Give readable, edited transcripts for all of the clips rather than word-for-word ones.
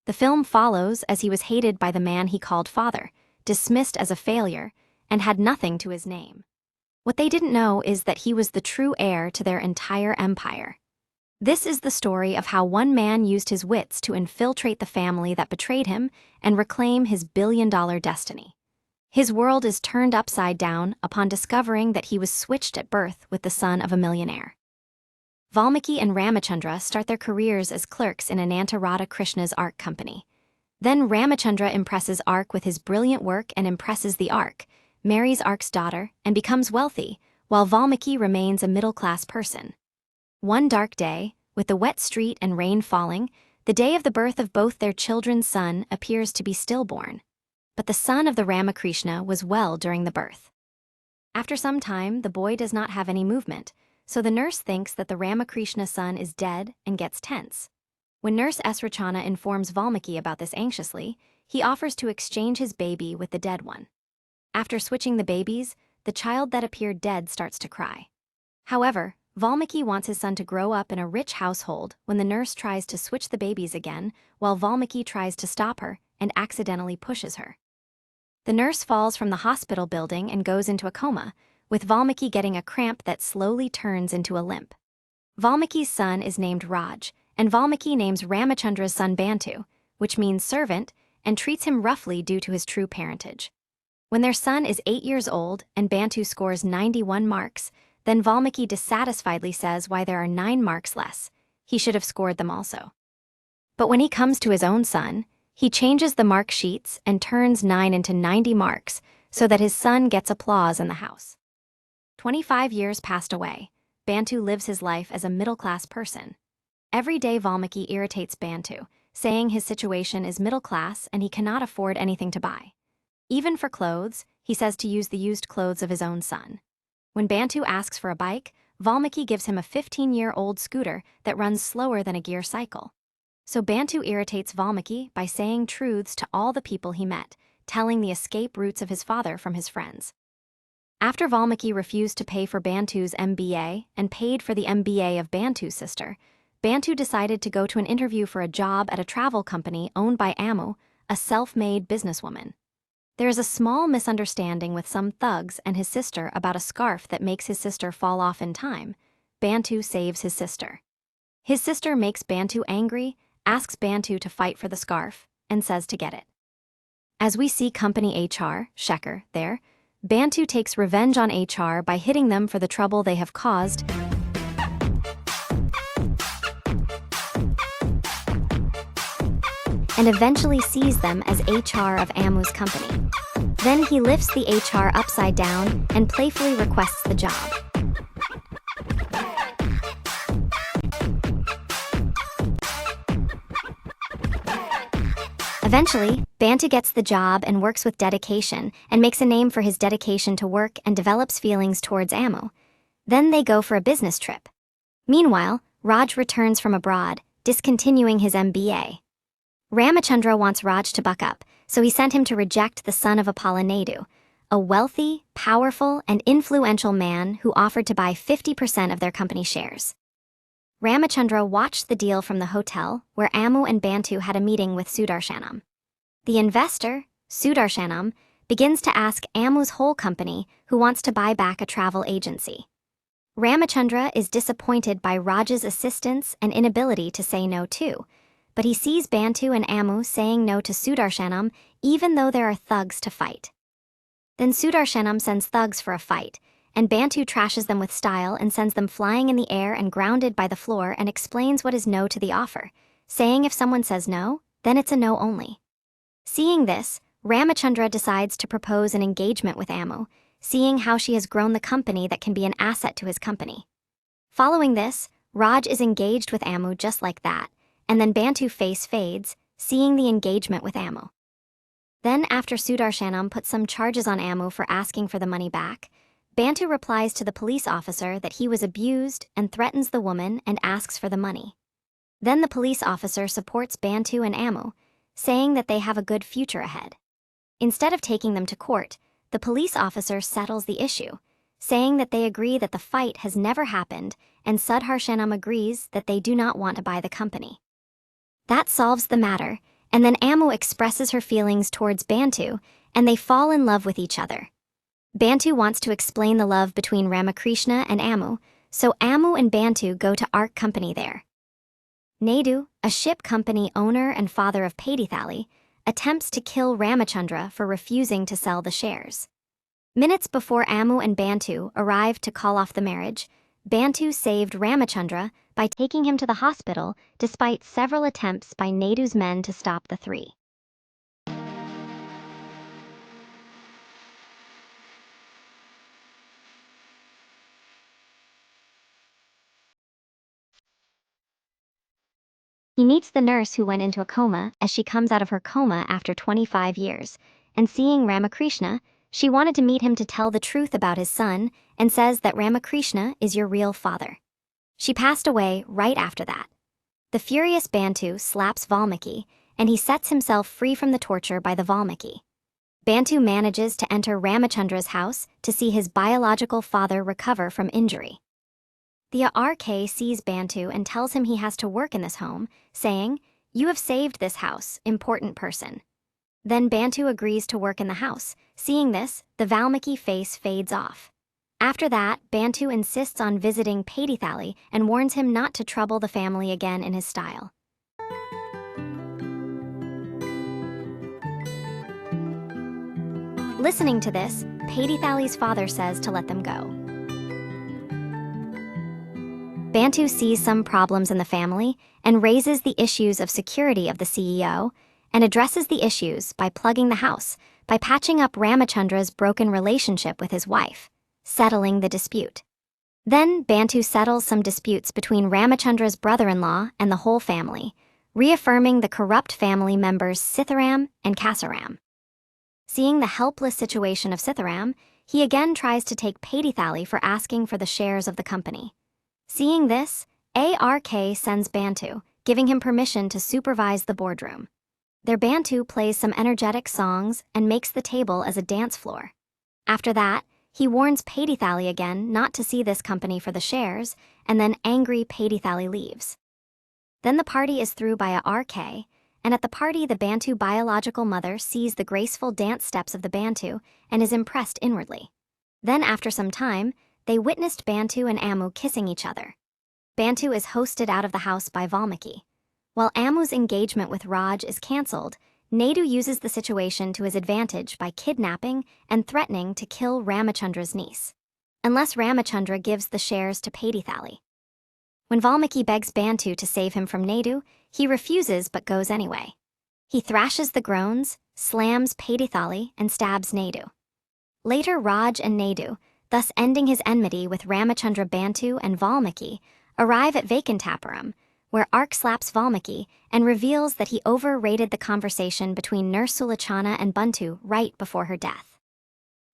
The film follows as he was hated by the man he called father, dismissed as a failure, and had nothing to his name. What they didn't know is that he was the true heir to their entire empire. This is the story of how one man used his wits to infiltrate the family that betrayed him and reclaim his billion-dollar destiny. His world is turned upside down upon discovering that he was switched at birth with the son of a millionaire. Valmiki and Ramachandra start their careers as clerks in Ananta Radha Krishna's art company. Then Ramachandra impresses Ark with his brilliant work and impresses the Ark, marries Ark's daughter, and becomes wealthy, while Valmiki remains a middle-class person. One dark day, with the wet street and rain falling, the day of the birth of both their children's son appears to be stillborn. But the son of the Ramakrishna was well during the birth. After some time, the boy does not have any movement, so the nurse thinks that the Ramakrishna son is dead and gets tense. When Nurse Esrachana informs Valmiki about this anxiously, he offers to exchange his baby with the dead one. After switching the babies, the child that appeared dead starts to cry. However, Valmiki wants his son to grow up in a rich household when the nurse tries to switch the babies again, while Valmiki tries to stop her and accidentally pushes her. The nurse falls from the hospital building and goes into a coma, with Valmiki getting a cramp that slowly turns into a limp. Valmiki's son is named Raj, and Valmiki names Ramachandra's son Bantu, which means servant, and treats him roughly due to his true parentage. When their son is 8 years old and Bantu scores 91 marks, then Valmiki dissatisfiedly says why there are 9 marks less. He should have scored them also. But when he comes to his own son, he changes the mark sheets and turns 9 into 90 marks so that his son gets applause in the house. 25 years passed away. Bantu lives his life as a middle-class person. Every day Valmiki irritates Bantu, saying his situation is middle-class and he cannot afford anything to buy. Even for clothes, he says to use the used clothes of his own son. When Bantu asks for a bike, Valmiki gives him a 15-year-old scooter that runs slower than a gear cycle. So Bantu irritates Valmiki by saying truths to all the people he met, telling the escape routes of his father from his friends. After Valmiki refused to pay for Bantu's MBA and paid for the MBA of Bantu's sister, Bantu decided to go to an interview for a job at a travel company owned by Ammu, a self-made businesswoman. There is a small misunderstanding with some thugs and his sister about a scarf that makes his sister fall off in time. Bantu saves his sister. His sister makes Bantu angry, asks Bantu to fight for the scarf, and says to get it. As we see company HR, Shekhar, there, Bantu takes revenge on HR by hitting them for the trouble they have caused and eventually sees them as HR of Ammu's company. Then he lifts the HR upside down and playfully requests the job. Eventually, Bantu gets the job and works with dedication and makes a name for his dedication to work and develops feelings towards Ammu. Then they go for a business trip. Meanwhile, Raj returns from abroad, discontinuing his MBA. Ramachandra wants Raj to buck up, so he sent him to reject the son of Apala Naidu, a wealthy, powerful, and influential man who offered to buy 50% of their company shares. Ramachandra watched the deal from the hotel where Ammu and Bantu had a meeting with Sudarshanam. The investor, Sudarshanam, begins to ask Ammu's whole company who wants to buy back a travel agency. Ramachandra is disappointed by Raj's assistance and inability to say no too, but he sees Bantu and Ammu saying no to Sudarshanam even though there are thugs to fight. Then Sudarshanam sends thugs for a fight, and Bantu trashes them with style and sends them flying in the air and grounded by the floor and explains what is no to the offer, saying if someone says no, then it's a no only. Seeing this, Ramachandra decides to propose an engagement with Ammu, seeing how she has grown the company that can be an asset to his company. Following this, Raj is engaged with Ammu just like that, and then Bantu face fades, seeing the engagement with Ammu. Then after Sudarshanam puts some charges on Ammu for asking for the money back, Bantu replies to the police officer that he was abused and threatens the woman and asks for the money. Then the police officer supports Bantu and Ammu, saying that they have a good future ahead. Instead of taking them to court, the police officer settles the issue, saying that they agree that the fight has never happened and Sudarshanam agrees that they do not want to buy the company. That solves the matter, And then Ammu expresses her feelings towards Bantu, and they fall in love with each other. Bantu wants to explain the love between Ramakrishna and Ammu, so Ammu and Bantu go to Ark Company there. Naidu, a ship company owner and father of Padithali, attempts to kill Ramachandra for refusing to sell the shares. Minutes before Ammu and Bantu arrived to call off the marriage, Bantu saved Ramachandra by taking him to the hospital despite several attempts by Naidu's men to stop the three. He meets the nurse who went into a coma as she comes out of her coma after 25 years, and seeing Ramakrishna, she wanted to meet him to tell the truth about his son and says that Ramakrishna is your real father. She passed away right after that. The furious Bantu slaps Valmiki, and he sets himself free from the torture by the Valmiki. Bantu manages to enter Ramachandra's house to see his biological father recover from injury. The RK sees Bantu and tells him he has to work in this home, saying, "You have saved this house, important person." Then Bantu agrees to work in the house. Seeing this, the Valmiki face fades off. After that, Bantu insists on visiting Padithali and warns him not to trouble the family again in his style. Listening to this, Padithali's father says to let them go. Bantu sees some problems in the family and raises the issues of security of the CEO and addresses the issues by plugging the house, by patching up Ramachandra's broken relationship with his wife, settling the dispute. Then Bantu settles some disputes between Ramachandra's brother-in-law and the whole family, reaffirming the corrupt family members Sitharam and Kasaram. Seeing the helpless situation of Sitharam, he again tries to take Padithali for asking for the shares of the company. Seeing this, ARK sends Bantu, giving him permission to supervise the boardroom. Their Bantu plays some energetic songs and makes the table as a dance floor. After that, he warns Padithali again not to see this company for the shares, and then angry Padithali leaves. Then the party is through by a RK, and at the party the Bantu biological mother sees the graceful dance steps of the Bantu and is impressed inwardly. Then after some time, they witnessed Bantu and Ammu kissing each other. Bantu is hosted out of the house by Valmiki. While Ammu's engagement with Raj is cancelled, Naidu uses the situation to his advantage by kidnapping and threatening to kill Ramachandra's niece, unless Ramachandra gives the shares to Padithali. When Valmiki begs Bantu to save him from Naidu, he refuses but goes anyway. He thrashes the groans, slams Padithali, and stabs Naidu. Later Raj and Naidu, thus ending his enmity with Ramachandra, Bantu and Valmiki, arrive at Vaikuntapuram, where Ark slaps Valmiki and reveals that he overrated the conversation between Nurse Sulachana and Bantu right before her death.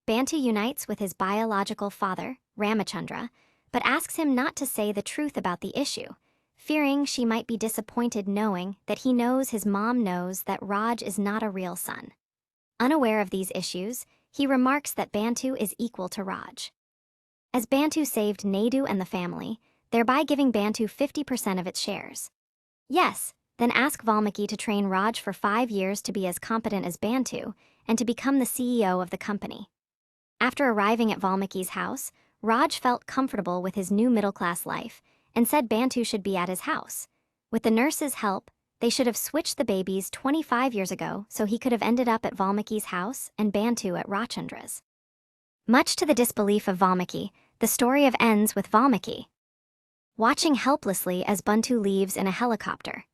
Bantu unites with his biological father, Ramachandra, but asks him not to say the truth about the issue, fearing she might be disappointed knowing that he knows his mom knows that Raj is not a real son. Unaware of these issues, he remarks that Bantu is equal to Raj. As Bantu saved Naidu and the family, thereby giving Bantu 50% of its shares. Yes, then ask Valmiki to train Raj for 5 years to be as competent as Bantu and to become the CEO of the company. After arriving at Valmiki's house, Raj felt comfortable with his new middle-class life and said Bantu should be at his house. With the nurse's help, they should have switched the babies 25 years ago so he could have ended up at Valmiki's house and Bantu at Rachandra's. Much to the disbelief of Valmiki, the story ends with Valmiki watching helplessly as Bantu leaves in a helicopter.